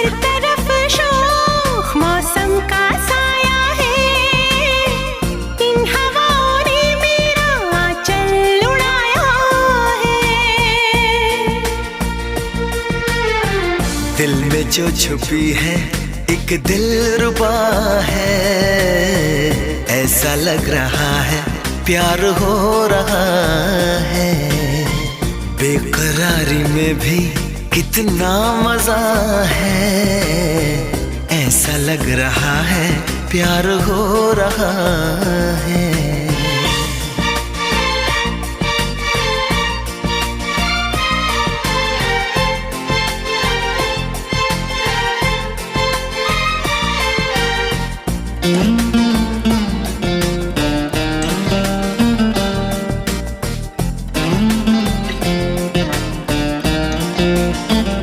हर तरफ शोख मौसम का साया है, इन हवाओं ने मेरा आंचल उड़ाया है। दिल में जो छुपी है एक दिलरुबा है, ऐसा लग रहा है प्यार हो रहा है। बेकरारी में भी कितना मजा है, ऐसा लग रहा है प्यार हो रहा है।